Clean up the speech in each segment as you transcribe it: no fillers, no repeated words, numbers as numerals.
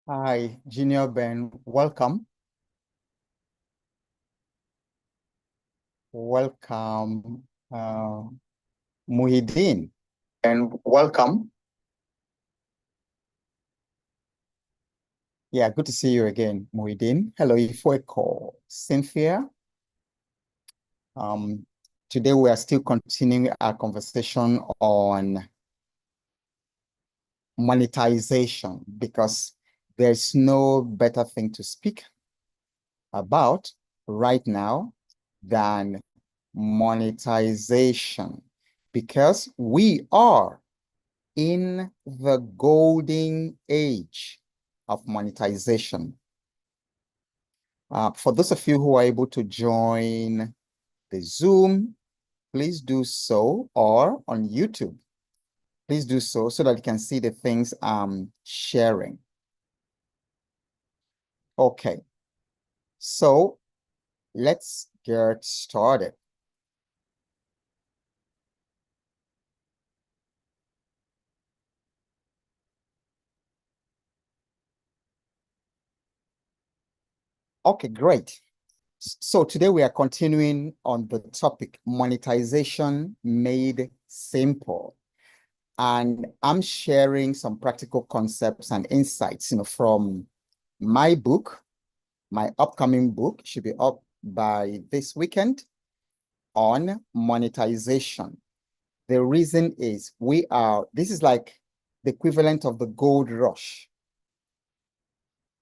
Hi, Junior Ben. Welcome. Welcome, Muhyiddin. And welcome. Yeah, good to see you again, Muhyiddin. Hello, Ifweko. Cynthia. Um, Today we are still continuing our conversation on monetization because there's no better thing to speak about right now than monetization because we are in the golden age of monetization. For those of you who are able to join the Zoom, please do so, or on YouTube, please do so that you can see the things I'm sharing. Okay, so let's get started. Okay, great. So today we are continuing on the topic monetization made simple. And I'm sharing some practical concepts and insights, from my book. My upcoming book should be up by this weekend on monetization. The reason is this is like the equivalent of the gold rush.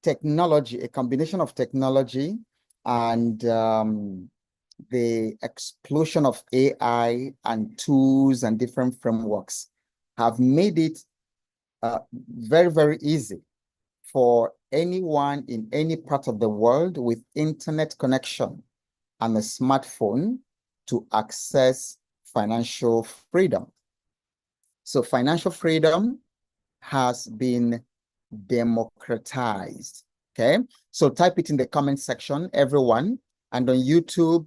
Technology, a combination of technology and the explosion of AI and tools and different frameworks have made it very, very easy for anyone in any part of the world with internet connection and a smartphone to access financial freedom. So financial freedom has been democratized. Okay, so type it in the comment section, everyone, and on YouTube,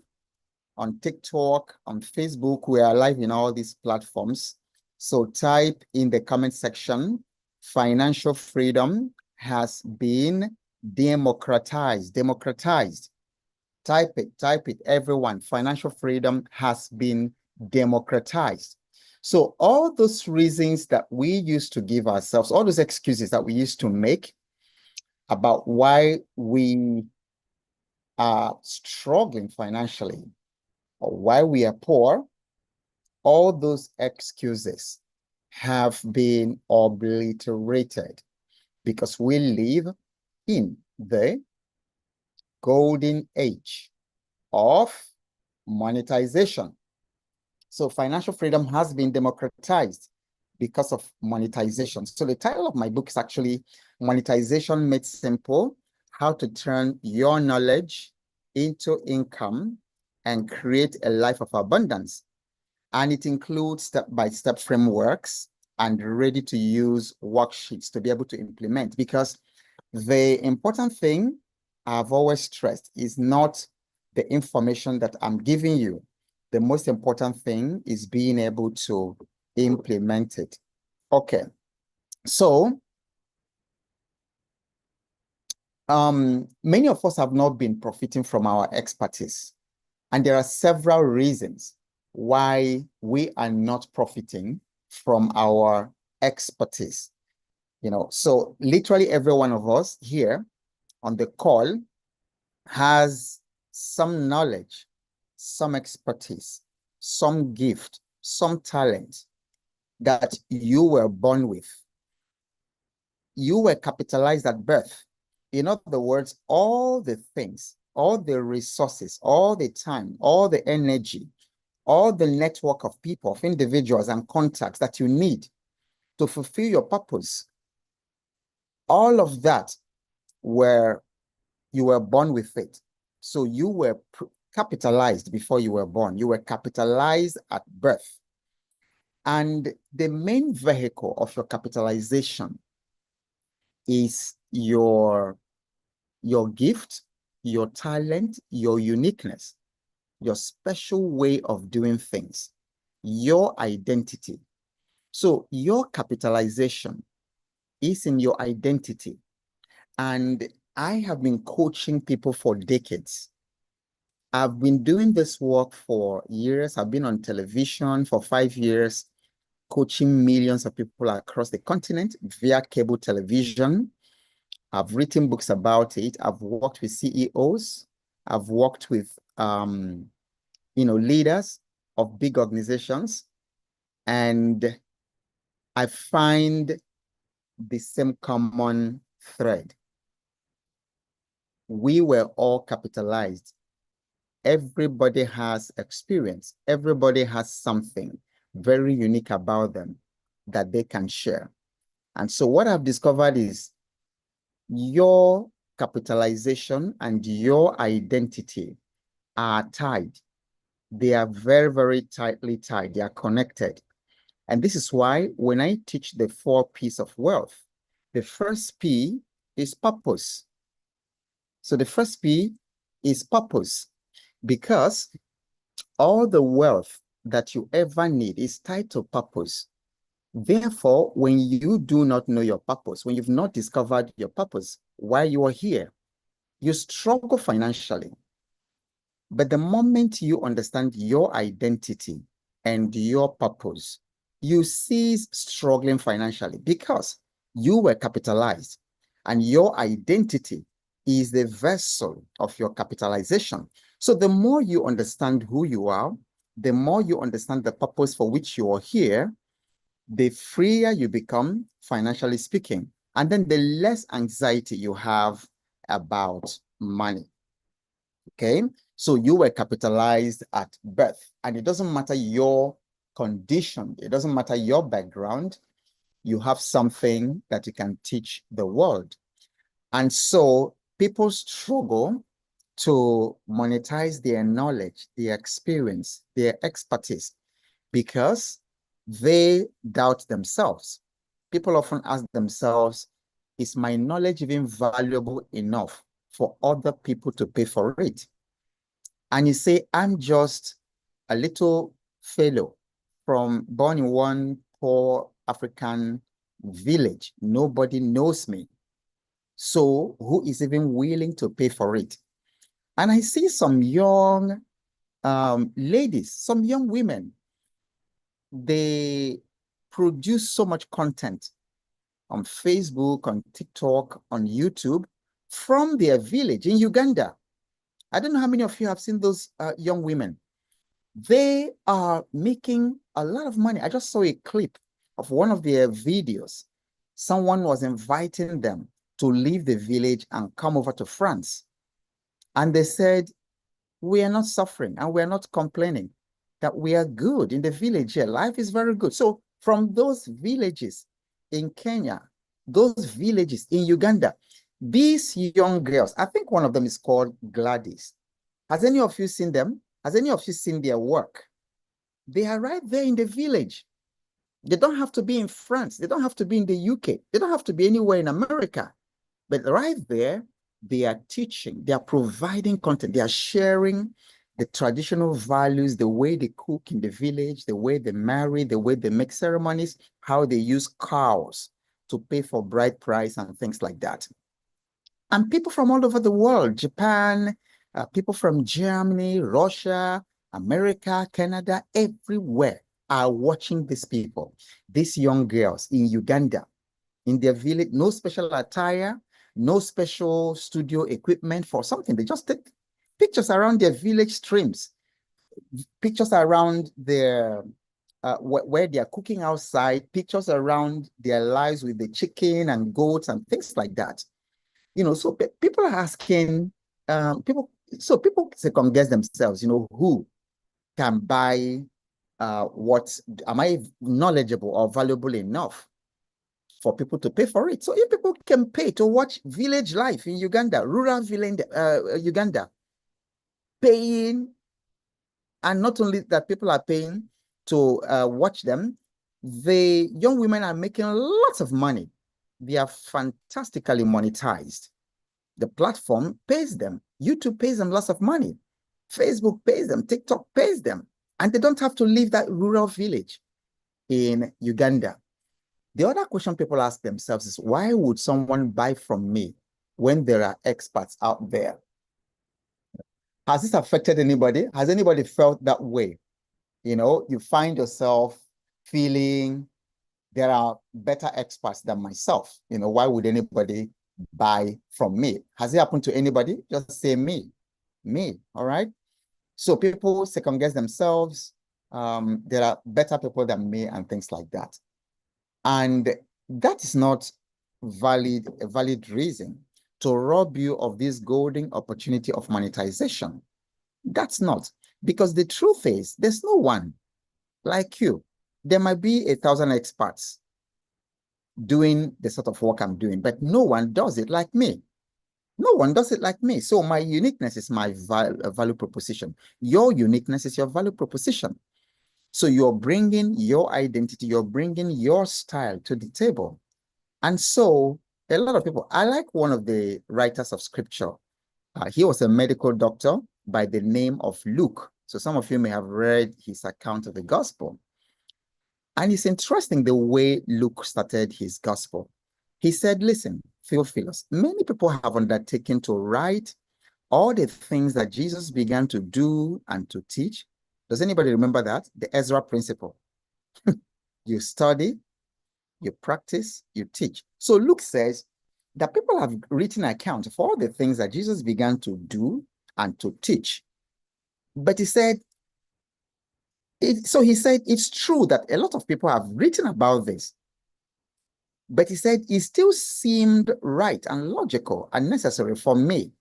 on TikTok, on Facebook, we are live in all these platforms. So type in the comment section, financial freedom has been democratized. Type it, everyone. Financial freedom has been democratized. So all those reasons that we used to give ourselves, all those excuses that we used to make about why we are struggling financially or why we are poor, all those excuses have been obliterated because we live in the golden age of monetization. So financial freedom has been democratized because of monetization. So the title of my book is actually Monetization Made Simple: How to Turn Your Knowledge into Income and Create a Life of Abundance. And it includes step-by-step frameworks and ready-to-use worksheets to be able to implement, because the important thing I've always stressed is not the information that I'm giving you. The most important thing is being able to implement it. Okay, so many of us have not been profiting from our expertise, and there are several reasons why we are not profiting from our expertise. So literally every one of us here on the call has some knowledge, some expertise, some gift, some talent that you were born with. You were capitalized at birth. In other words, all the things, all the resources, all the time, all the energy, all the network of people, of individuals and contacts that you need to fulfill your purpose, all of that you were born with it. So you were capitalized before you were born. You were capitalized at birth. And the main vehicle of your capitalization is your gift, your talent, your uniqueness, your special way of doing things, your identity. So your capitalization is in your identity. And I have been coaching people for decades. I've been doing this work for years. I've been on television for 5 years, coaching millions of people across the continent via cable television. I've written books about it. I've worked with CEOs. I've worked with leaders of big organizations. And I find the same common thread. We were all capitalized. Everybody has experience. Everybody has something very unique about them that they can share. And so what I've discovered is your capitalization and your identity are tied. They are very, very tightly tied. They are connected. And this is why when I teach the 4 P's of wealth, the first P is purpose. So the first P is purpose, because all the wealth that you ever need is tied to purpose. Therefore, when you do not know your purpose, when you've not discovered your purpose, why you are here, you struggle financially. But the moment you understand your identity and your purpose, you cease struggling financially, because you were capitalized and your identity is the vessel of your capitalization. So the more you understand who you are, the more you understand the purpose for which you are here, the freer you become, financially speaking, and then the less anxiety you have about money. Okay, so you were capitalized at birth, and it doesn't matter your condition, it doesn't matter your background, you have something that you can teach the world. And so people struggle to monetize their knowledge, their experience, their expertise, because they doubt themselves. People often ask themselves, is my knowledge even valuable enough for other people to pay for it? And you say, I'm just a little fellow born in one poor African village. Nobody knows me. So who is even willing to pay for it? And I see some young ladies, some young women, they produce so much content on Facebook, on TikTok, on YouTube from their village in Uganda. I don't know how many of you have seen those young women. They are making a lot of money. I just saw a clip of one of their videos. Someone was inviting them to leave the village and come over to France. And they said, we are not suffering and we are not complaining, that we are good in the village here. Life is very good. So from those villages in Kenya, those villages in Uganda, these young girls, I think one of them is called Gladys. Has any of you seen them? Has any of you seen their work? They are right there in the village. They don't have to be in France. They don't have to be in the UK. They don't have to be anywhere in America. But right there, they are teaching, they are providing content, they are sharing the traditional values, the way they cook in the village, the way they marry, the way they make ceremonies, how they use cows to pay for bride price and things like that. And people from all over the world, Japan, people from Germany, Russia, America, Canada, everywhere are watching these people, these young girls in Uganda, in their village, no special attire, no special studio equipment for something. They just take pictures around their village streams, pictures around their where they are cooking outside, pictures around their lives with the chicken and goats and things like that. So people are asking, people second guess themselves, who can buy what, am I knowledgeable or valuable enough for people to pay for it? So if people can pay to watch village life in Uganda, rural village, Uganda, paying, and not only that, people are paying to watch them, the young women are making lots of money. They are fantastically monetized. The platform pays them. YouTube pays them lots of money. Facebook pays them. TikTok pays them. And they don't have to leave that rural village in Uganda. The other question people ask themselves is, why would someone buy from me when there are experts out there. Has this affected anybody? Has anybody felt that way? You know, you find yourself feeling there are better experts than myself. You know, why would anybody buy from me? Has it happened to anybody? Just say me, all right? So people second guess themselves. There are better people than me and things like that. And that is not a valid reason to rob you of this golden opportunity of monetization. That's not, because the truth is there's no one like you. There might be 1,000 experts doing the sort of work I'm doing, but no one does it like me. No one does it like me. So my uniqueness is my value proposition. Your uniqueness is your value proposition. So you're bringing your identity, you're bringing your style to the table. And so a lot of people, I like one of the writers of scripture. He was a medical doctor by the name of Luke. So some of you may have read his account of the gospel. And it's interesting the way Luke started his gospel. He said, listen, Theophilus, many people have undertaken to write all the things that Jesus began to do and to teach. Does anybody remember that? The Ezra principle. You study, you practice, you teach. So Luke says that people have written account of all the things that Jesus began to do and to teach. But he said, it's true that a lot of people have written about this. But he said it still seemed right and logical and necessary for me,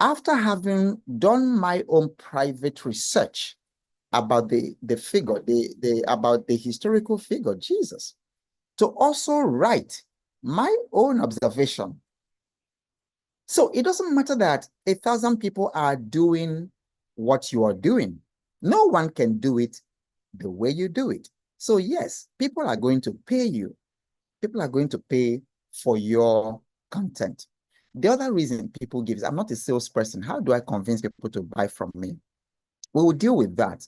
after having done my own private research about the figure, about the historical figure, Jesus, to also write my own observation. So it doesn't matter that 1,000 people are doing what you are doing. No one can do it the way you do it. So yes, people are going to pay you. People are going to pay for your content. The other reason people give is, I'm not a salesperson. How do I convince people to buy from me? We will deal with that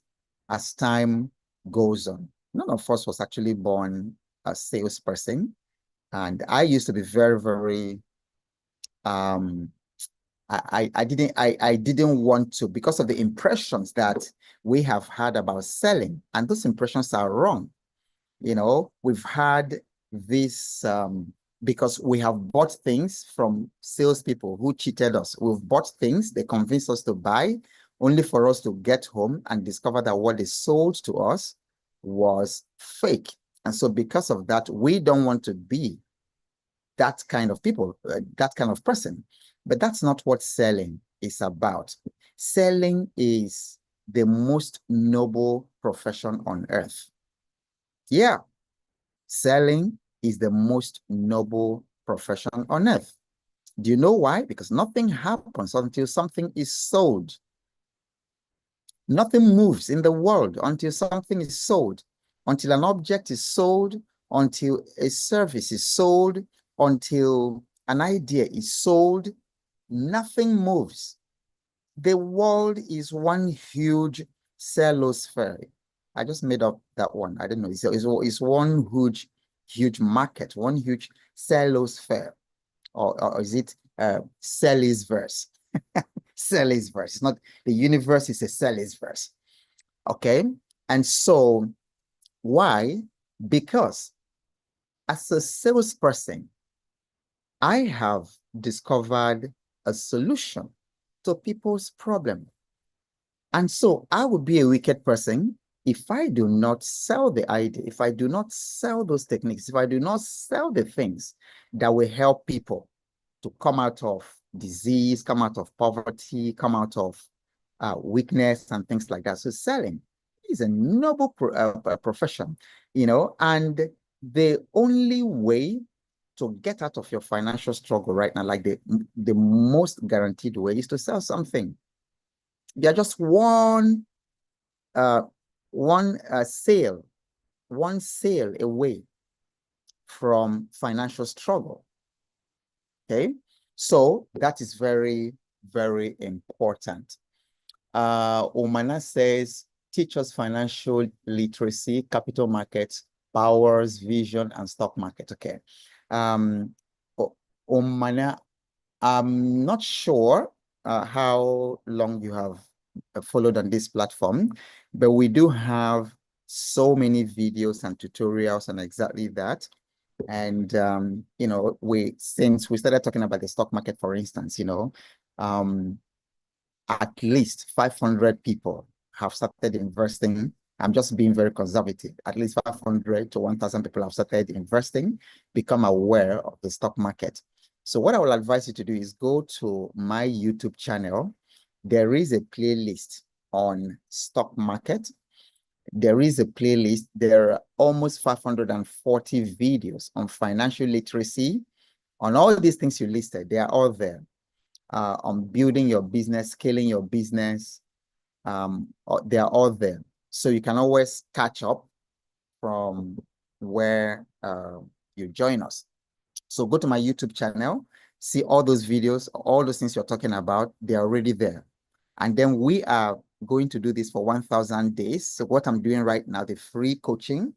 as time goes on. None of us was actually born a salesperson. And I used to be very, very, I didn't want to, because of the impressions that we have had about selling. And those impressions are wrong. You know, we've had this because we have bought things from salespeople who cheated us. We've bought things, they convinced us to buy, only for us to get home and discover that what they sold to us was fake. And so because of that, we don't want to be that kind of people, that kind of person. But that's not what selling is about. Selling is the most noble profession on earth. Yeah, selling is the most noble profession on earth. Do you know why? Because nothing happens until something is sold. Nothing moves in the world until something is sold, until an object is sold, until a service is sold, until an idea is sold. Nothing moves. The world is one huge cellosphere. I just made up that one. I don't know. It's one huge market, one huge cellosphere. Or is it Cell's verse? Cell's verse. It's not, the universe is a Cell's verse. Okay. And so why? Because as a salesperson, I have discovered a solution to people's problem. And so I would be a wicked person if I do not sell the idea, if I do not sell those techniques, if I do not sell the things that will help people to come out of disease, come out of poverty, come out of weakness and things like that. So selling is a noble profession, you know, and the only way to get out of your financial struggle right now, like the most guaranteed way, is to sell something. You're just one sale away from financial struggle. Okay, so that is very, very important. Omana says, teach us financial literacy, capital markets, powers, vision, and stock market. Okay. Omana, I'm not sure how long you have followed on this platform, but we do have so many videos and tutorials on exactly that. And you know, since we started talking about the stock market, for instance, you know, at least 500 people have started investing. I'm just being very conservative. At least 500 to 1,000 people have started investing, become aware of the stock market. So what I will advise you to do is go to my YouTube channel. There is a playlist on stock market. There is a playlist. There are almost 540 videos on financial literacy, on all these things you listed. They are all there. On building your business, scaling your business. They are all there. So you can always catch up from where you join us. So go to my YouTube channel, see all those videos, all those things you're talking about, they're already there. And then we are going to do this for 1,000 days. So what I'm doing right now, the free coaching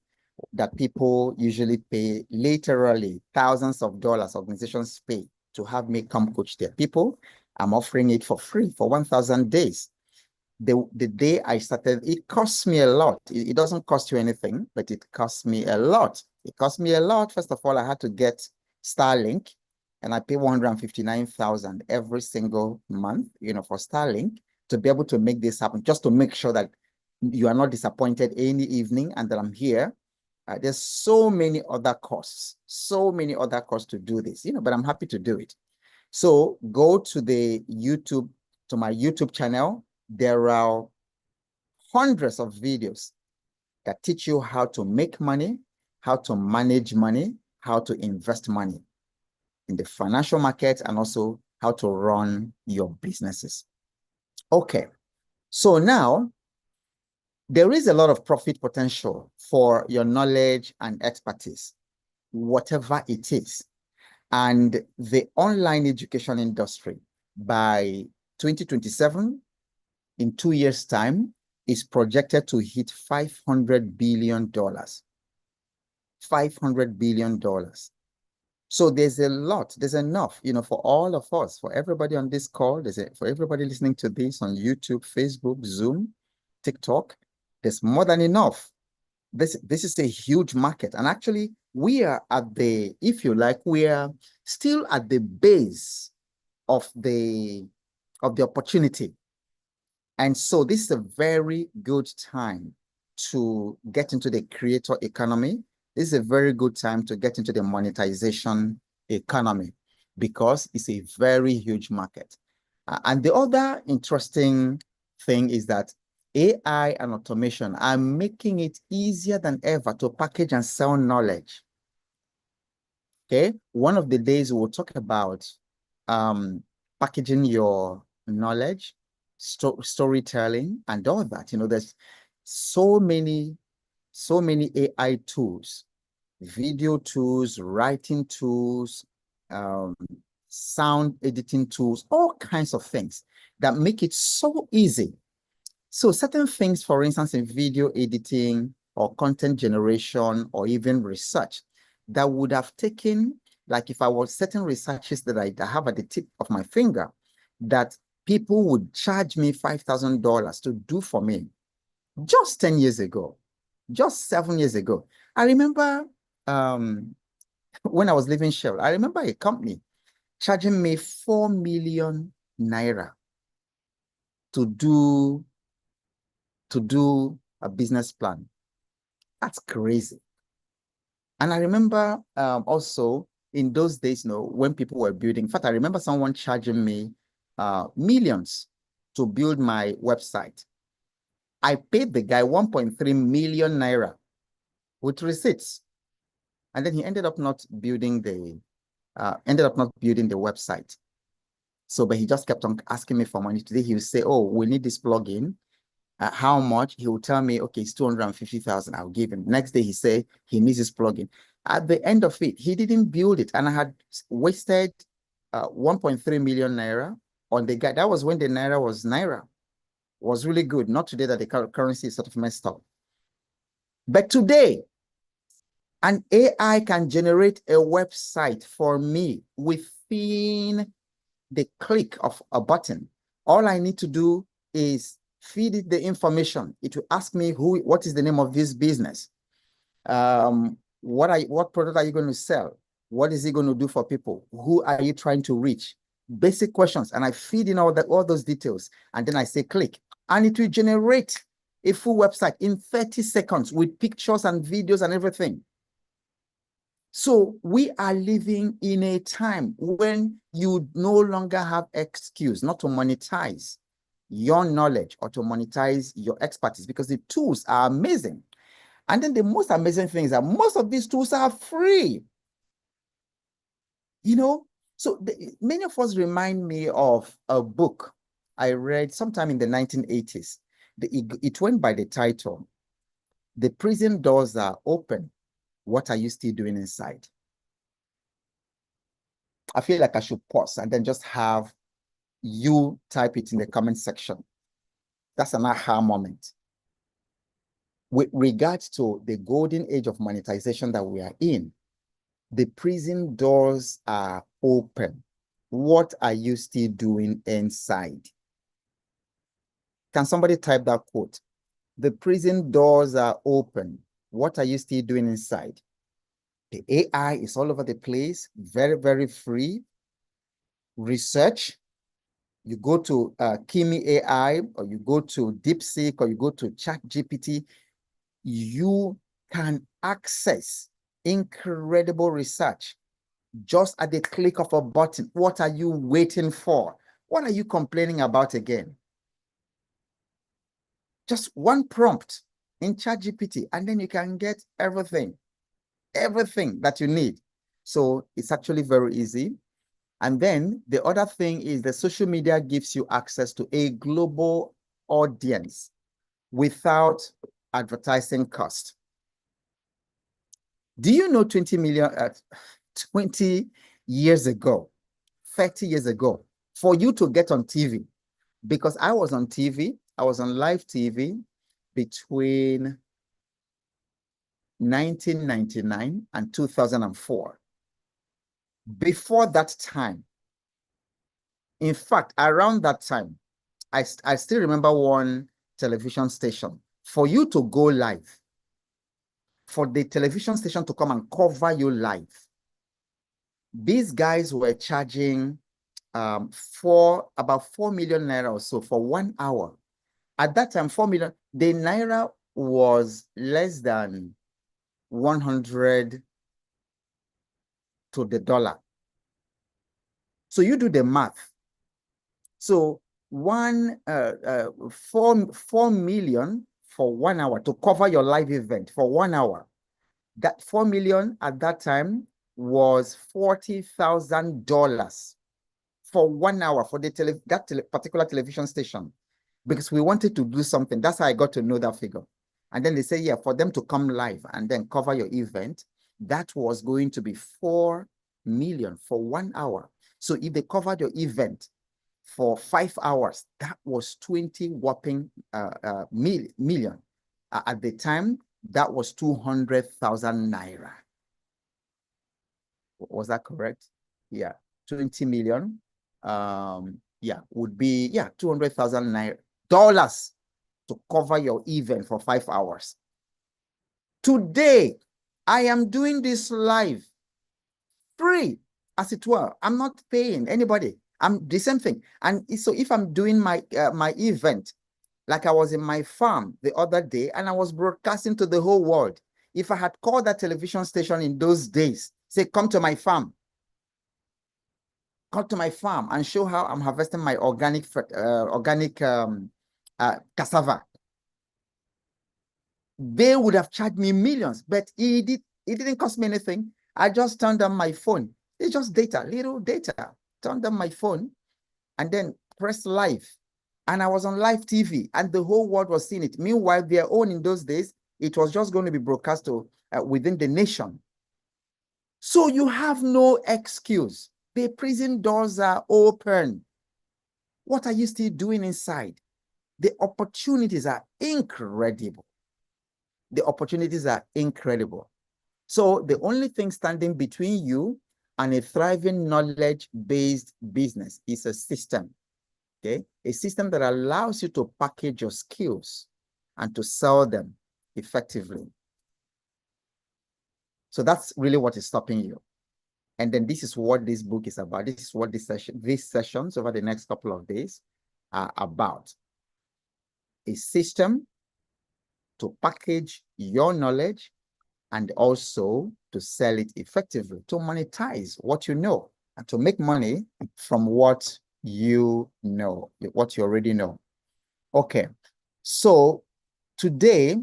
that people usually pay, literally thousands of dollars, organizations pay to have me come coach their people. I'm offering it for free for 1,000 days. The day I started, it cost me a lot. It doesn't cost you anything, but it cost me a lot. It cost me a lot. First of all, I had to get Starlink, and I pay 159,000 every single month, you know, for Starlink to be able to make this happen, just to make sure that you are not disappointed any evening and that I'm here. There's so many other costs to do this, you know, but I'm happy to do it. So go to my YouTube channel. There are hundreds of videos that teach you how to make money, how to manage money, how to invest money in the financial market, and also how to run your businesses. Okay, so now there is a lot of profit potential for your knowledge and expertise, whatever it is. And the online education industry by 2027, in 2 years' time, is projected to hit $500 billion. $500 billion. So there's a lot, there's enough, you know, for all of us, for everybody on this call, for everybody listening to this on YouTube, Facebook, Zoom, TikTok, there's more than enough. This is a huge market. And actually, we are at the, if you like, we are still at the base of the opportunity. And so this is a very good time to get into the creator economy. This is a very good time to get into the monetization economy because it's a very huge market. And the other interesting thing is that AI and automation are making it easier than ever to package and sell knowledge. Okay, one of the days we'll talk about packaging your knowledge, storytelling, and all that. You know, there's so many AI tools, video tools, writing tools, sound editing tools, all kinds of things that make it so easy. So certain things, for instance, in video editing or content generation or even research that would have taken, like if I was certain researches that I have at the tip of my finger, that people would charge me $5,000 to do for me just 10 years ago, just 7 years ago. I remember when I was living Shell, I remember a company charging me 4 million naira to do a business plan. That's crazy. And I remember also in those days, you know, when people were building, in fact, I remember someone charging me millions to build my website. I paid the guy 1.3 million naira with receipts. And then he ended up not building the website. So, but he just kept on asking me for money. Today he would say, oh, we need this plugin. How much? He will tell me, okay, it's 250,000. I'll give him. Next day, he say he needs his plugin. At the end of it, he didn't build it, and I had wasted 1.3 million naira on the guy. That was when the naira was really good. Not today that the currency is sort of messed up. But today, an AI can generate a website for me within the click of a button. All I need to do is feed it the information. It will ask me what is the name of this business? What product are you going to sell? What is it going to do for people? Who are you trying to reach? Basic questions. And I feed in all those details. And then I say click. And it will generate a full website in 30 seconds with pictures and videos and everything. So we are living in a time when you no longer have excuse not to monetize your knowledge or to monetize your expertise, because the tools are amazing. And then the most amazing thing is that most of these tools are free. You know, so many of us remind me of a book I read sometime in the 1980s. It went by the title, "The Prison Doors Are Open. What Are You Still Doing Inside?" I feel like I should pause and then just have you type it in the comment section. That's an aha moment. With regards to the golden age of monetization that we are in, the prison doors are open. What are you still doing inside? Can somebody type that quote? The prison doors are open. What are you still doing inside? The AI is all over the place, very, very free. Research. You go to Kimi AI, or you go to DeepSeek, or you go to ChatGPT, you can access incredible research just at the click of a button. What are you waiting for? What are you complaining about again? Just one prompt in ChatGPT, and then you can get everything that you need. So it's actually very easy. And then the other thing is the social media gives you access to a global audience without advertising cost. Do you know 20 years ago, 30 years ago, for you to get on TV, because I was on TV, I was on live TV between 1999 and 2004. Before that time, in fact, around that time, I still remember one television station. For you to go live, for the television station to come and cover you live, these guys were charging about 4 million naira or so for 1 hour. At that time, 4 million, the naira was less than 100 to the dollar. So you do the math. So 4 million for 1 hour to cover your live event for 1 hour. That 4 million at that time was $40,000 for 1 hour for that particular television station, because we wanted to do something. That's how I got to know that figure. And then they say, yeah, for them to come live and then cover your event, that was going to be 4 million for 1 hour. So if they covered your event for 5 hours, that was 20 whopping million. At the time, that was 200,000 naira. Was that correct? Yeah, 20 million. Yeah, would be 200,000 naira dollars to cover your event for 5 hours. Today, I am doing this live free, as it were. I'm not paying anybody. I'm the same thing. And so if I'm doing my event, like I was in my farm the other day and I was broadcasting to the whole world, if I had called that television station in those days, say, come to my farm and show how I'm harvesting my organic cassava, they would have charged me millions, but it didn't cost me anything. I just turned on my phone. It's just data, little data. Turned on my phone and then pressed live. And I was on live TV and the whole world was seeing it. Meanwhile, their own in those days, it was just going to be broadcast to, within the nation. So you have no excuse. The prison doors are open. What are you still doing inside? The opportunities are incredible. The opportunities are incredible. So the only thing standing between you And a thriving knowledge-based business is a system, okay? A system that allows you to package your skills and to sell them effectively. So that's really what is stopping you. And then this is what this book is about. This is what these sessions over the next couple of days are about. A system to package your knowledge and also to sell it effectively, to monetize what you know and to make money from what you know, what you already know. Okay, so today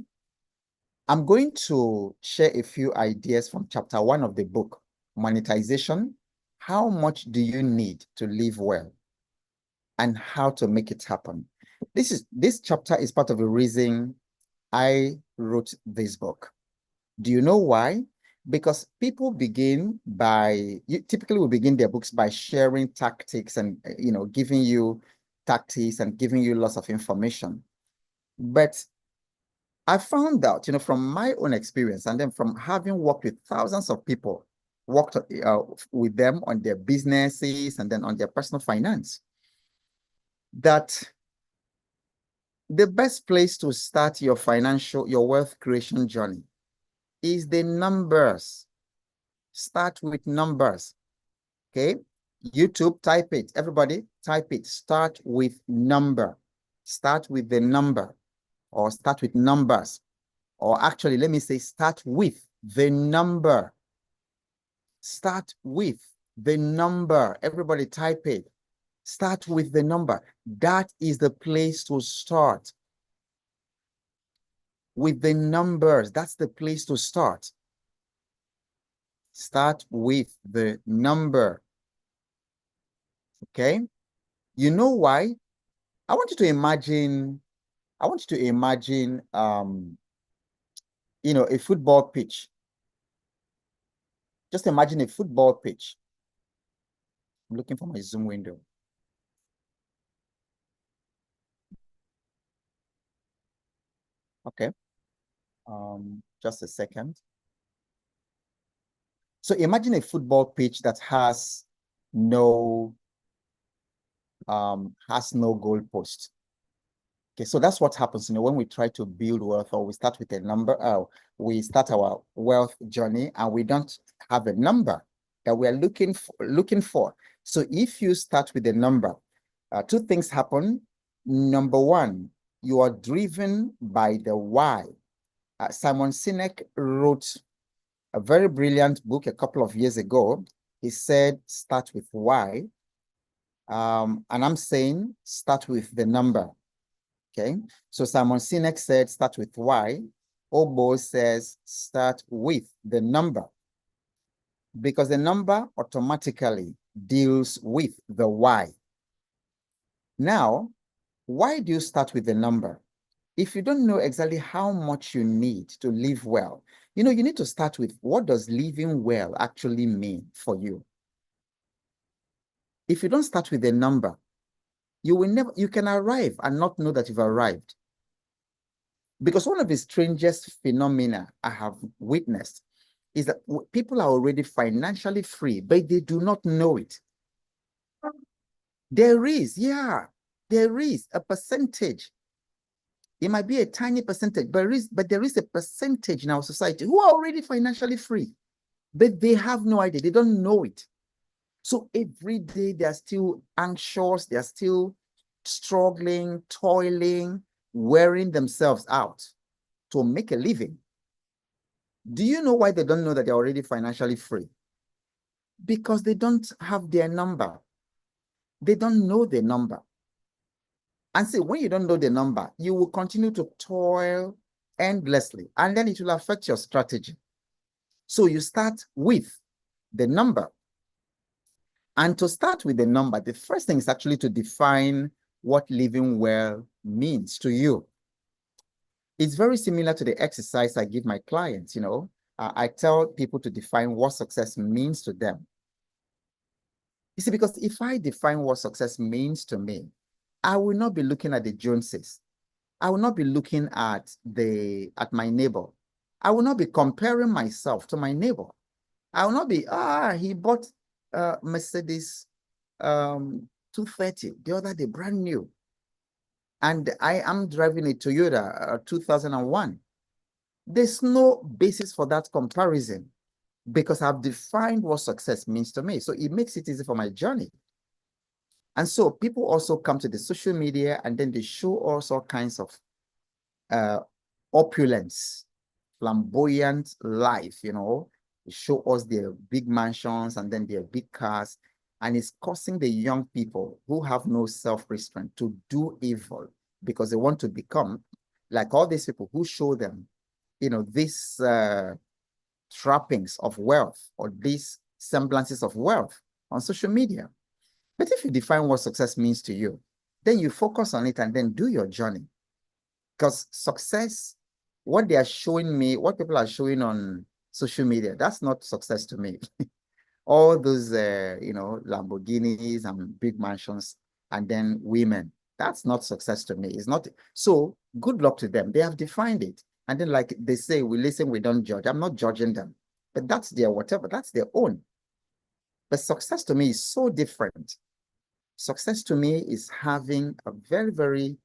I'm going to share a few ideas from chapter 1 of the book, Monetization. How much do you need to live well and how to make it happen? This chapter is part of the reason I wrote this book. Do you know why? Because people typically will begin their books by sharing tactics and, giving you tactics and giving you lots of information. But I found out, from my own experience and then from having worked with thousands of people, worked with them on their businesses and then on their personal finance, that the best place to start your wealth creation journey is the numbers. Start with numbers, okay? YouTube, type it. Everybody, type it. Start with number. Start with the number or start with numbers. Or actually, let me say start with the number. Start with the number. Everybody type it. Start with the number. That is the place to start. With the numbers, that's the place to start. Start with the number. Okay? You know why? I want you to imagine, a football pitch. Just imagine a football pitch. I'm looking for my Zoom window. Okay. Just a second. So imagine a football pitch that has no goalpost. Okay, so that's what happens, when we try to build wealth or we start with a number, we start our wealth journey and we don't have a number that we are looking for. So if you start with a number, two things happen. Number one, you are driven by the why. Simon Sinek wrote a very brilliant book a couple of years ago. He said, start with why. And I'm saying, start with the number. Okay, so Simon Sinek said, start with why. Obo says, start with the number. Because the number automatically deals with the why. Now, why do you start with the number? If you don't know exactly how much you need to live well, you need to start with, what does living well actually mean for you? If you don't start with a number, you can arrive and not know that you've arrived. Because one of the strangest phenomena I have witnessed is that people are already financially free, but they do not know it. There is a percentage. It might be a tiny percentage, but there is a percentage in our society who are already financially free, but they have no idea. They don't know it. So every day they're still anxious. They're still struggling, toiling, wearing themselves out to make a living. Do you know why they don't know that they're already financially free? Because they don't have their number. They don't know the number. And see, when you don't know the number, you will continue to toil endlessly, and then it will affect your strategy. So you start with the number. And to start with the number, the first thing is actually to define what living well means to you. It's very similar to the exercise I give my clients. I tell people to define what success means to them. You see, because if I define what success means to me, I will not be looking at the Joneses. I will not be looking at my neighbor. I will not be comparing myself to my neighbor. I will not be, he bought Mercedes 230 the other day, brand new. And I am driving a Toyota 2001. There's no basis for that comparison because I've defined what success means to me. So it makes it easy for my journey. And so people also come to the social media and then they show us all kinds of opulence, flamboyant life, you know. They show us their big mansions and then their big cars. And it's causing the young people who have no self-restraint to do evil because they want to become like all these people who show them, you know, these trappings of wealth or these semblances of wealth on social media. But if you define what success means to you, then you focus on it and then do your journey. Because success, what they are showing me, what people are showing on social media, that's not success to me. All those, you know, Lamborghinis and big mansions and then women, that's not success to me. It's not. So good luck to them. They have defined it. And then like they say, we listen, we don't judge. I'm not judging them, but that's their whatever, that's their own. But success to me is so different. Success to me is having a very, very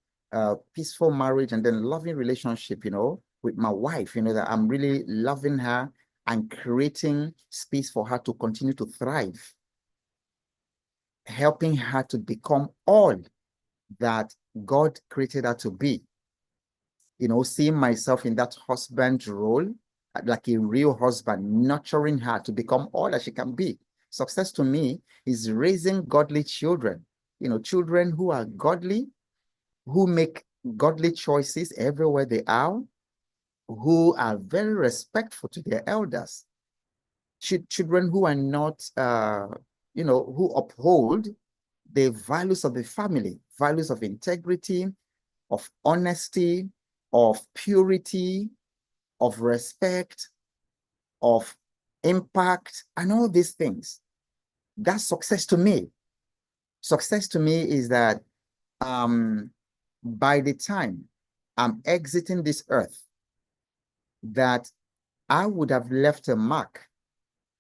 peaceful marriage and then loving relationship, you know, with my wife, you know, that I'm really loving her and creating space for her to continue to thrive, helping her to become all that God created her to be. You know, seeing myself in that husband role, like a real husband, nurturing her to become all that she can be. Success to me is raising godly children, you know, children who are godly, who make godly choices everywhere they are, who are very respectful to their elders, children who are not, you know, who uphold the values of the family, values of integrity, of honesty, of purity, of respect, of impact, and all these things. That's success to me. Success to me is that by the time I'm exiting this earth, that I would have left a mark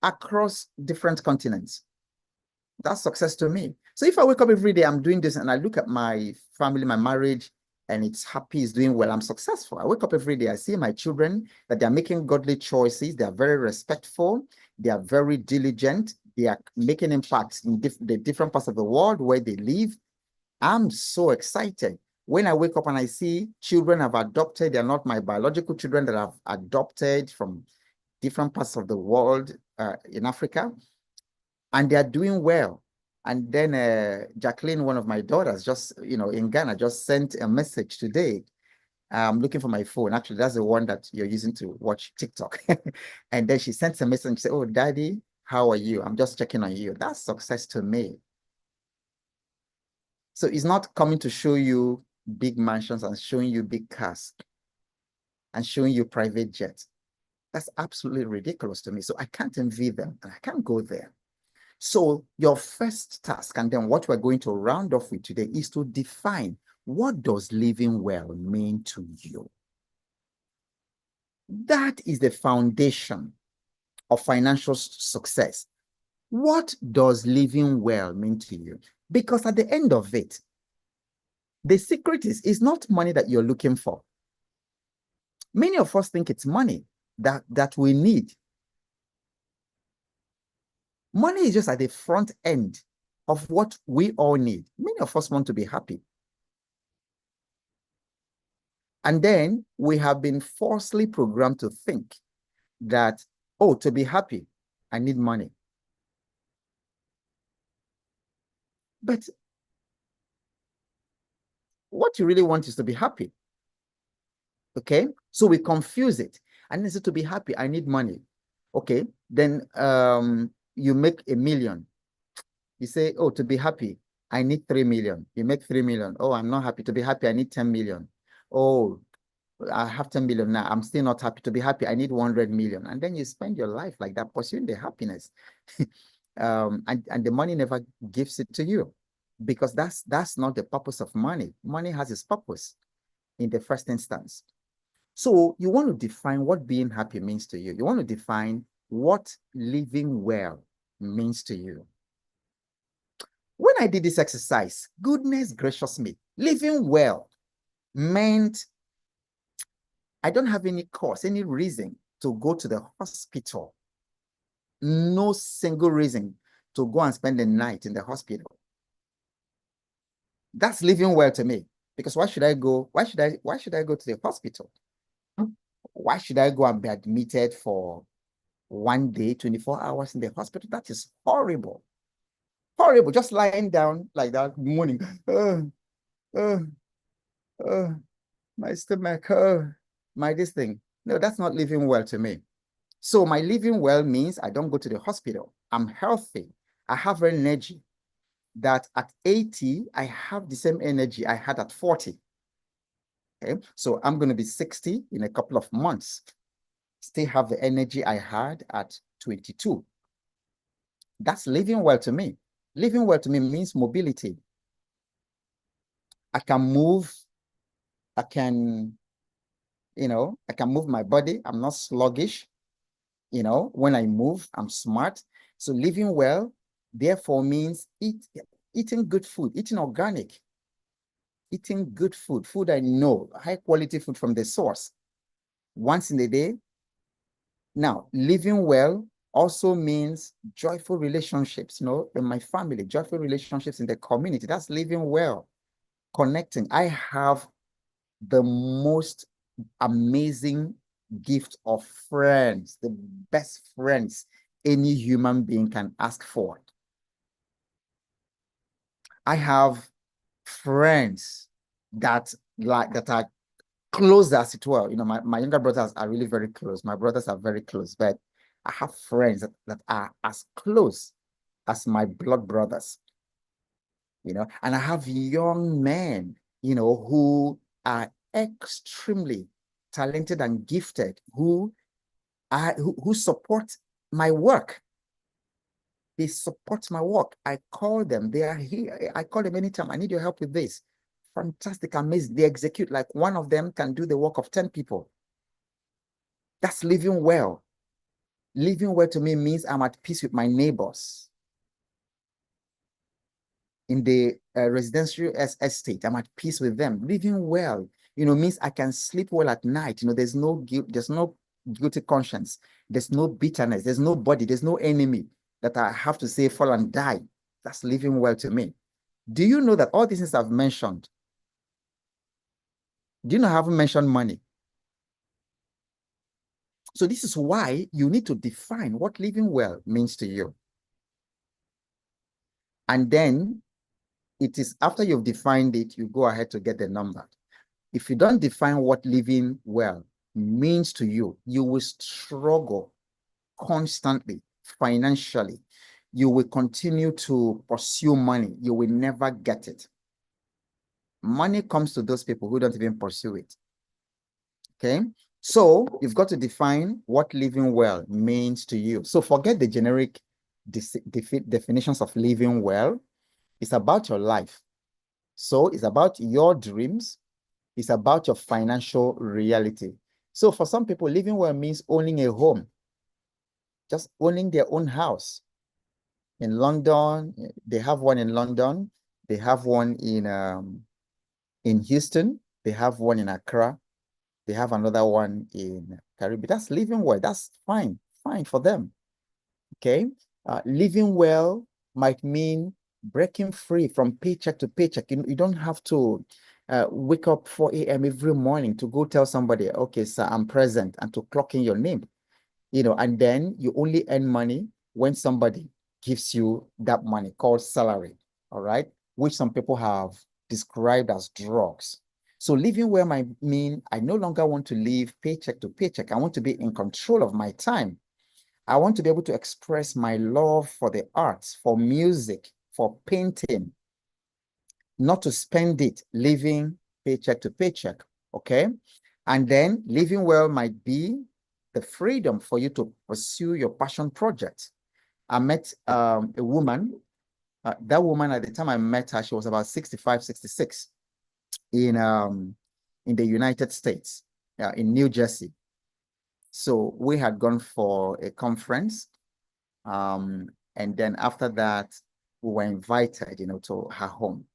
across different continents. That's success to me. So if I wake up every day, I'm doing this and I look at my family, my marriage, and it's happy, it's doing well, I'm successful. I wake up every day, I see my children, that they're making godly choices, they're very respectful, they are very diligent, they are making impacts in the different parts of the world where they live. I'm so excited. When I wake up and I see children I've adopted, they're not my biological children that I've adopted from different parts of the world in Africa, and they're doing well. And then Jacqueline, one of my daughters, just, you know, in Ghana, just sent a message today. I'm looking for my phone. Actually, that's the one that you're using to watch TikTok. And then she sent a message and she said, "Oh, Daddy, how are you? I'm just checking on you." That's success to me. So it's not coming to show you big mansions and showing you big cars and showing you private jets. That's absolutely ridiculous to me. So I can't envy them and I can't go there. So your first task, and then what we're going to round off with today, is to define, what does living well mean to you? That is the foundation of financial success. What does living well mean to you? Because at the end of it, the secret is, it's not money that you're looking for. Many of us think it's money that we need. Money is just at the front end of what we all need. Many of us want to be happy. And then we have been falsely programmed to think that, oh, to be happy, I need money. But what you really want is to be happy. Okay? So we confuse it. And then say, to be happy, I need money. Okay, then you make 1 million. You say, oh, to be happy, I need 3 million. You make 3 million. Oh, I'm not happy. To be happy, I need 10 million. Oh, I have 10 million now. I'm still not happy. To be happy, I need 100 million. And then you spend your life like that, pursuing the happiness. And the money never gives it to you, because that's not the purpose of money. Money has its purpose in the first instance. So you want to define what being happy means to you. You want to define what living well means to you. When I did this exercise, goodness gracious me, living well meant I don't have any cause, any reason to go to the hospital. No single reason to go and spend the night in the hospital. That's living well to me. Because why should I go? Why should I go to the hospital? Why should I go and be admitted for 1 day, 24 hours in the hospital? That is horrible. Horrible. Just lying down like that, moaning. Uh, my stomach, my this thing. No, that's not living well to me. So my living well means I don't go to the hospital. I'm healthy. I have energy that at 80, I have the same energy I had at 40. Okay, so I'm going to be 60 in a couple of months. Still have the energy I had at 22. That's living well to me. Living well to me means mobility. I can move. I can, I can move my body. I'm not sluggish. When I move, I'm smart. So living well, therefore, means eating good food, eating organic, eating good food I know, high quality food from the source, once in a day. Now, living well also means joyful relationships, in my family, joyful relationships in the community. That's living well, connecting. I have the most amazing gift of friends, the best friends any human being can ask for. I have friends that are close as it were. My younger brothers are really very close. My brothers are very close, but I have friends that are as close as my blood brothers, and I have young men, who are extremely talented and gifted, who support my work. They support my work. I call them. They are here. I call them anytime. I need your help with this. Fantastic, amazing. They execute. Like one of them can do the work of 10 people. That's living well. Living well to me means I'm at peace with my neighbors. In the residential estate, I'm at peace with them. Living well, means I can sleep well at night. There's no guilt, there's no guilty conscience. There's no bitterness. There's nobody. There's no enemy that I have to say fall and die. That's living well to me. Do you know that all these things I've mentioned, do you know I haven't mentioned money? So this is why you need to define what living well means to you. And then it is after you've defined it, you go ahead to get the number. If you don't define what living well means to you, you will struggle constantly financially. You will continue to pursue money. You will never get it. Money comes to those people who don't even pursue it. Okay? So you've got to define what living well means to you. So forget the generic definitions of living well. It's about your life. So it's about your dreams. It's about your financial reality. So for some people, living well means owning a home, just owning their own house. In London, they have one in London. They have one in Houston. They have one in Accra. They have another one in Caribbean. That's living well. That's fine for them. Okay. Living well might mean breaking free from paycheck to paycheck. You don't have to wake up 4 a.m. every morning to go tell somebody, okay, sir, I'm present, and to clock in your name, and then you only earn money when somebody gives you that money called salary, all right, which some people have described as drugs. So living well might mean I no longer want to live paycheck to paycheck. I want to be in control of my time. I want to be able to express my love for the arts, for music, for painting, not to spend it living paycheck to paycheck, okay? And then living well might be the freedom for you to pursue your passion project. I met a woman. That woman, at the time I met her, she was about 65, 66 in the United States, in New Jersey. So we had gone for a conference. And then after that, we were invited, to her home.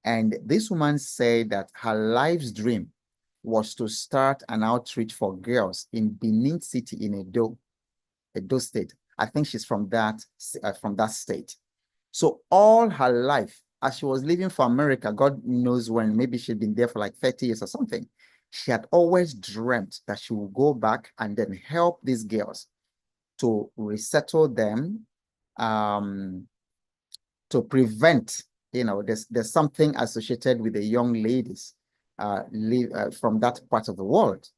And this woman said that her life's dream was to start an outreach for girls in Benin City in Edo State. I think she's from that state. So all her life, as she was leaving for America, God knows when, maybe she'd been there for like 30 years or something, she had always dreamt that she would go back and then help these girls to resettle them, to prevent, there's something associated with the young ladies from that part of the world.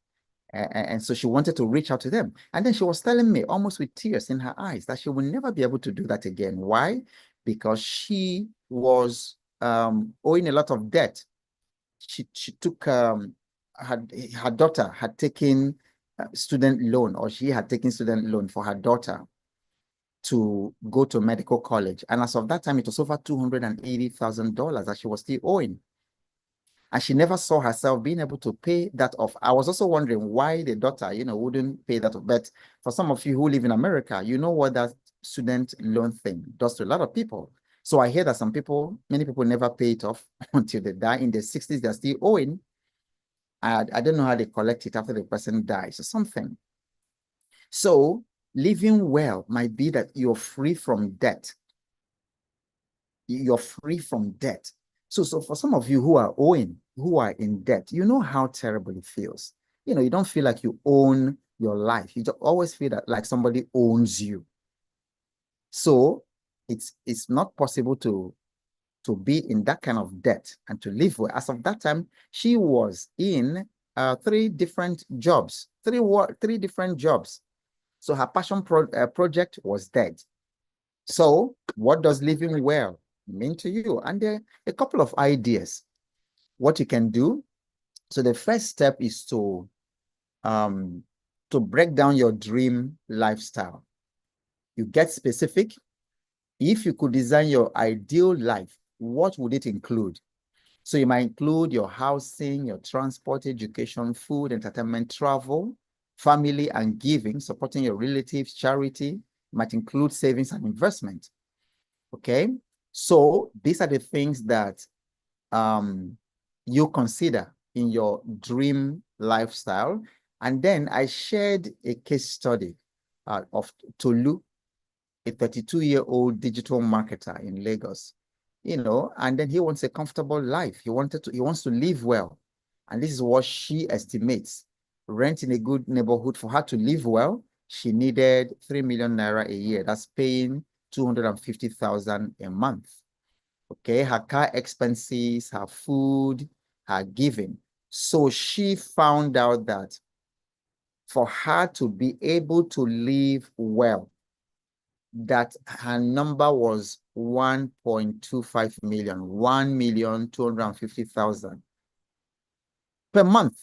And so she wanted to reach out to them. And then she was telling me, almost with tears in her eyes, that she will never be able to do that again. Why? Because she was owing a lot of debt. She took, her daughter had taken student loan, or she had taken student loan for her daughter to go to medical college. And as of that time, it was over $280,000 that she was still owing. And she never saw herself being able to pay that off. I was also wondering why the daughter, wouldn't pay that off. But for some of you who live in America, you know what that student loan thing does to a lot of people. So I hear that many people never pay it off until they die. In their 60s, they're still owing. I don't know how they collect it after the person dies or something. So living well might be that you're free from debt. You're free from debt. So for some of you who are owing, who are in debt, you know how terrible it feels. You don't feel like you own your life. You always feel that like somebody owns you. So it's not possible to be in that kind of debt and to live well. As of that time, she was in three different jobs. So her passion project was dead. So what does living well mean to you? And there are a couple of ideas what you can do. So the first step is to break down your dream lifestyle. You get specific. If you could design your ideal life, what would it include? So you might include your housing, your transport, education, food, entertainment, travel, family and giving, supporting your relatives, charity. It might include savings and investment. Okay, so these are the things that you consider in your dream lifestyle. And then I shared a case study of Tolu, a 32-year-old digital marketer in Lagos, and then he wants a comfortable life. He wants to live well. And this is what she estimates. Rent in a good neighborhood, for her to live well, she needed 3 million naira a year. That's paying 250,000 a month. Okay, her car expenses, her food, her giving. So she found out that for her to be able to live well, that her number was 1.25 million, 1,250,000 per month.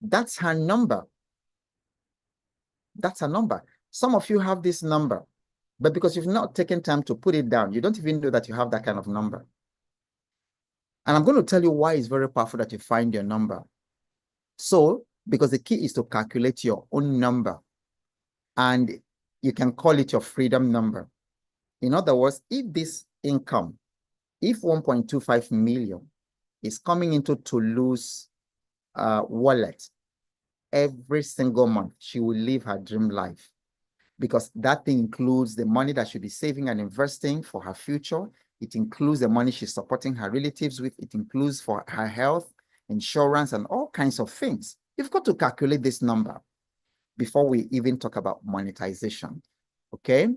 That's her number. That's her number. Some of you have this number, but because you've not taken time to put it down, you don't even know that you have that kind of number. And I'm going to tell you why it's very powerful that you find your number. So, because the key is to calculate your own number, and you can call it your freedom number. In other words, if this income, if 1.25 million is coming into Tolu's wallet every single month, she will live her dream life, because that thing includes the money that she'll be saving and investing for her future. It includes the money she's supporting her relatives with. It includes for her health, insurance, and all kinds of things. You've got to calculate this number before we even talk about monetization. Okay?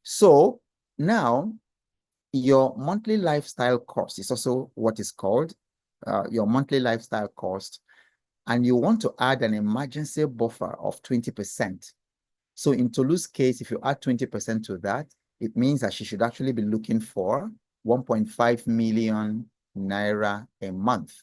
So now your monthly lifestyle cost is also what is called your monthly lifestyle cost. And you want to add an emergency buffer of 20%. So in Tolu's case, if you add 20% to that, it means that she should actually be looking for 1.5 million naira a month.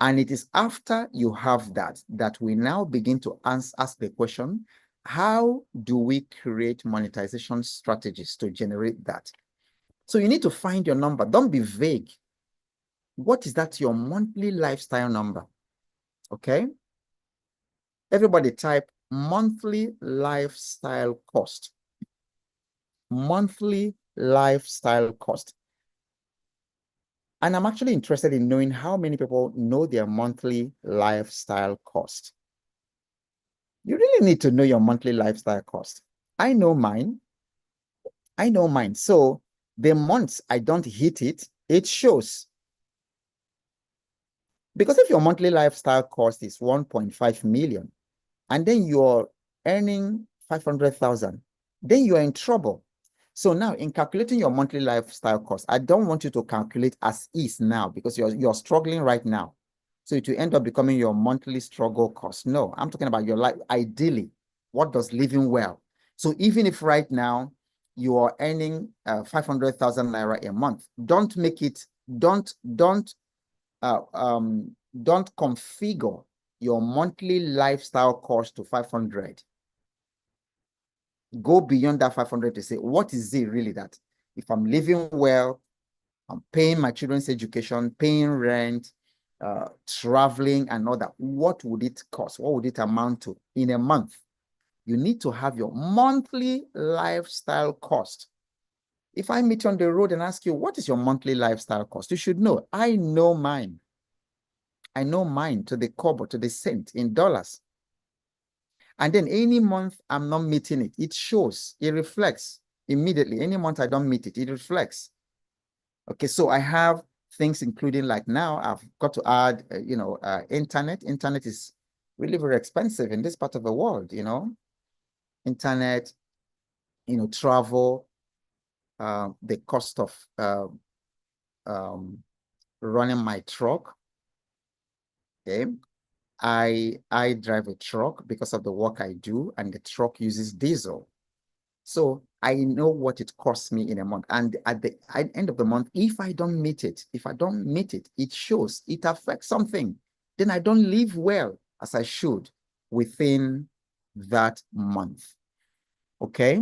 And it is after you have that we now begin to ask the question, how do we create monetization strategies to generate that? So you need to find your number. Don't be vague. What is that your monthly lifestyle number? Okay. Everybody type monthly lifestyle cost. monthly lifestyle cost. And I'm actually interested in knowing how many people know their monthly lifestyle cost. You really need to know your monthly lifestyle cost. I know mine. I know mine. So the months I don't hit it, it shows. Because if your monthly lifestyle cost is 1.5 million, and then you're earning 500,000, then you're in trouble. So now in calculating your monthly lifestyle cost, I don't want you to calculate as is now because you're struggling right now. So it will end up becoming your monthly struggle cost. No, I'm talking about your life. Ideally, what does living well? So even if right now you are earning 500,000 naira a month, don't make it, uh, um, don't configure your monthly lifestyle cost to 500. Go beyond that 500 to say, what is it really that if I'm living well, I'm paying my children's education, paying rent, traveling and all that, what would it cost? What would it amount to in a month? You need to have your monthly lifestyle cost. If I meet you on the road and ask you, what is your monthly lifestyle cost? You should know. I know mine. I know mine to the kobo, to the cent in dollars. And then any month I'm not meeting it, it shows, it reflects immediately. Any month I don't meet it, it reflects. Okay, so I have things including like now I've got to add, internet. Internet is really very expensive in this part of the world, internet, travel, the cost of running my truck. Okay. I drive a truck because of the work I do, and the truck uses diesel. So I know what it costs me in a month. And at the end of the month, if I don't meet it, it shows, it affects something. Then I don't live well as I should within that month. Okay.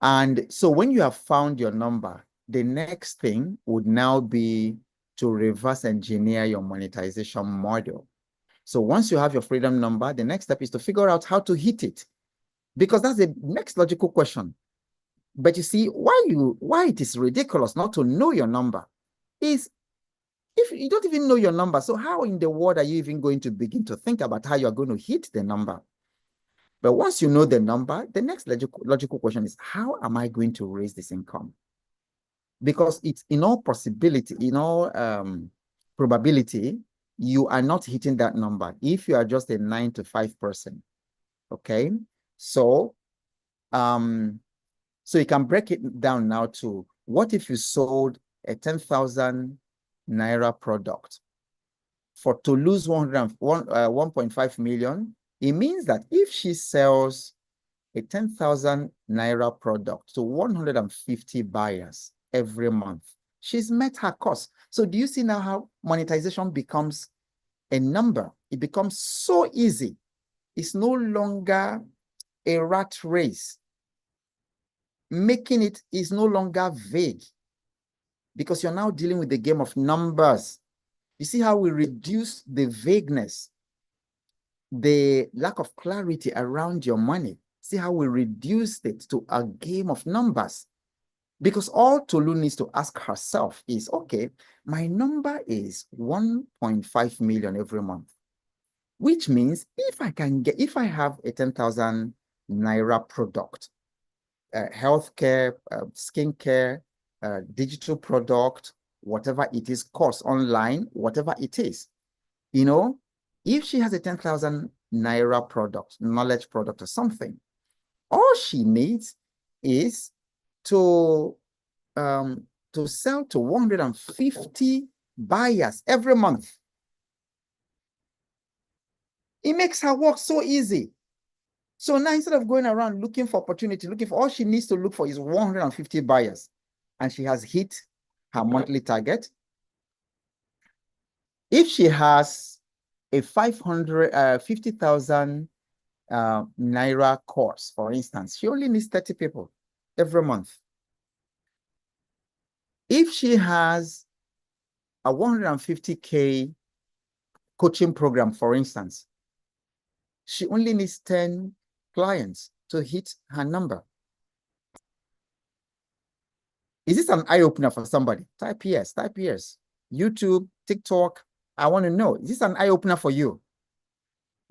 And so when you have found your number, the next thing would now be to reverse engineer your monetization model. So once you have your freedom number, the next step is to figure out how to hit it, because that's the next logical question. But you see, why it is ridiculous not to know your number is if you don't even know your number, so how in the world are you even going to begin to think about how you're going to hit the number? But once you know the number, the next logical question is, how am I going to raise this income? Because it's in all possibility, in all probability, you are not hitting that number if you are just a 9 to 5 person. Okay, so you can break it down now to, what if you sold a 10,000 naira product to lose 1.5 million? It means that if she sells a 10,000 naira product to 150 buyers every month, she's met her cost. So do you see now how monetization becomes a number? It becomes so easy. It's no longer a rat race. Making it is no longer vague, because you're now dealing with the game of numbers. You see how we reduce the vagueness, the lack of clarity around your money. See how we reduced it to a game of numbers. Because all Tolu needs to ask herself is, okay, my number is 1.5 million every month, which means if I have a 10,000 naira product, healthcare, skincare, digital product, whatever it is, course online, whatever it is, if she has a 10,000 naira product, knowledge product or something, all she needs is to sell to 150 buyers every month. It makes her work so easy. So now, instead of going around looking for opportunity, all she needs to look for is 150 buyers, and she has hit her monthly target. If she has a 50,000 naira course, for instance, she only needs 30 people every month. If she has a 150K coaching program, for instance, she only needs 10 clients to hit her number. Is this an eye-opener for somebody? Type yes, type yes. YouTube, TikTok, I want to know, is this an eye-opener for you?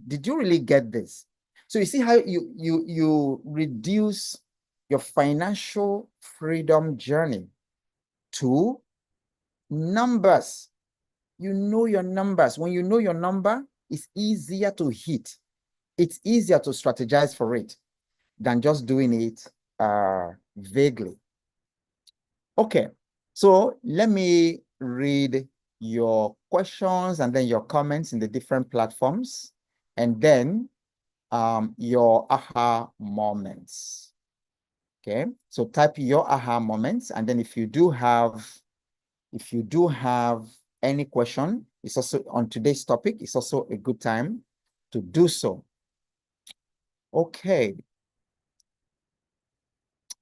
Did you really get this? So you see how you reduce your financial freedom journey to numbers. You know your numbers. When you know your number, it's easier to hit. It's easier to strategize for it than just doing it vaguely. Okay, so let me read your questions and then your comments in the different platforms, and then your aha moments. Okay, so type your aha moments, and then if you do have any question, it's also on today's topic, it's also a good time to do so. Okay.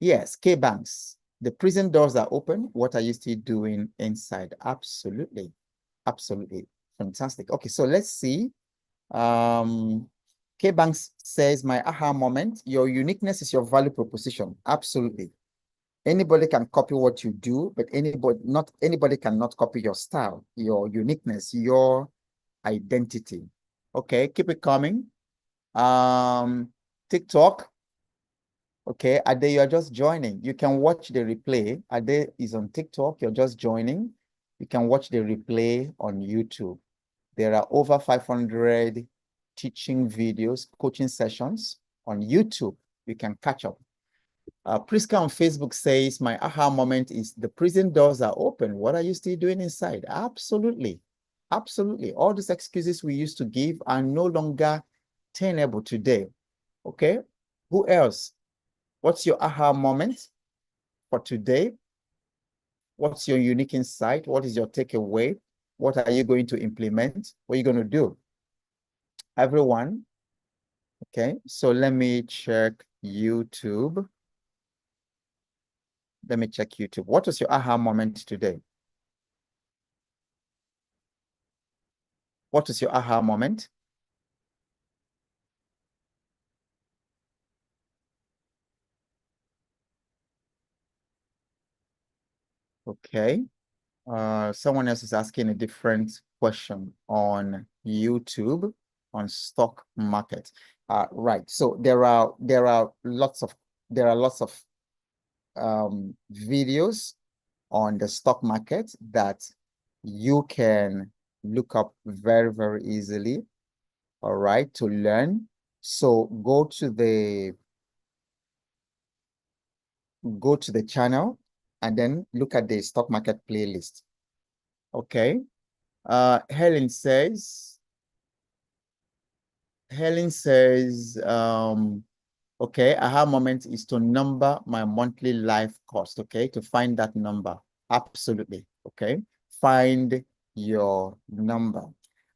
Yes, K-Banks. The prison doors are open. What are you still doing inside? Absolutely. Absolutely. Fantastic. Okay, so let's see. K-Banks says, my aha moment, your uniqueness is your value proposition. Absolutely. Anybody can copy what you do, but not anybody cannot copy your style, your uniqueness, your identity. Okay, keep it coming. TikTok. Okay, Ade, you're just joining. You can watch the replay. Ade is on TikTok. You're just joining. You can watch the replay on YouTube. There are over 500 teaching videos, coaching sessions on YouTube. You can catch up. Priska on Facebook says, my aha moment is the prison doors are open. What are you still doing inside? Absolutely. Absolutely. All these excuses we used to give are no longer tenable today. Okay. Who else? What's your aha moment for today? What's your unique insight? What is your takeaway? What are you going to implement? What are you going to do? Everyone. Okay, so let me check YouTube. Let me check YouTube. What was your aha moment today? What was your aha moment? Okay. Someone else is asking a different question on YouTube on stock market. Right. So there are lots of videos on the stock market that you can look up very, very easily, all right, to learn. So go to the channel and then look at the stock market playlist. Okay. Helen says, okay, aha moment is to number my monthly life cost, okay, to find that number. Absolutely, okay. Find your number.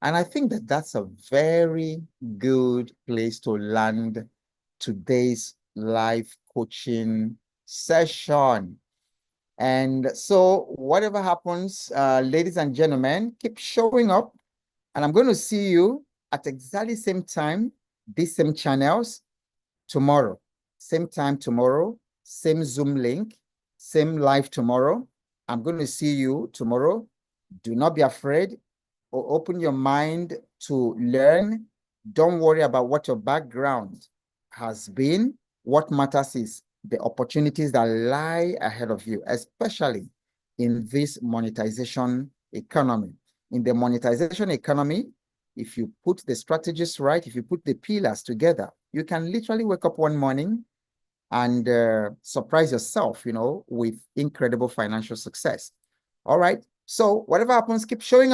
And I think that that's a very good place to land today's live coaching session. And so whatever happens, ladies and gentlemen, keep showing up. And I'm going to see you at exactly same time, these same channels tomorrow. Same time tomorrow, same Zoom link, same live tomorrow. I'm going to see you tomorrow. Do not be afraid, or open your mind to learn. Don't worry about what your background has been. What matters is the opportunities that lie ahead of you, especially in this monetization economy. In the monetization economy, if you put the strategies right, if you put the pillars together, you can literally wake up one morning and surprise yourself, with incredible financial success. All right. So whatever happens, keep showing up.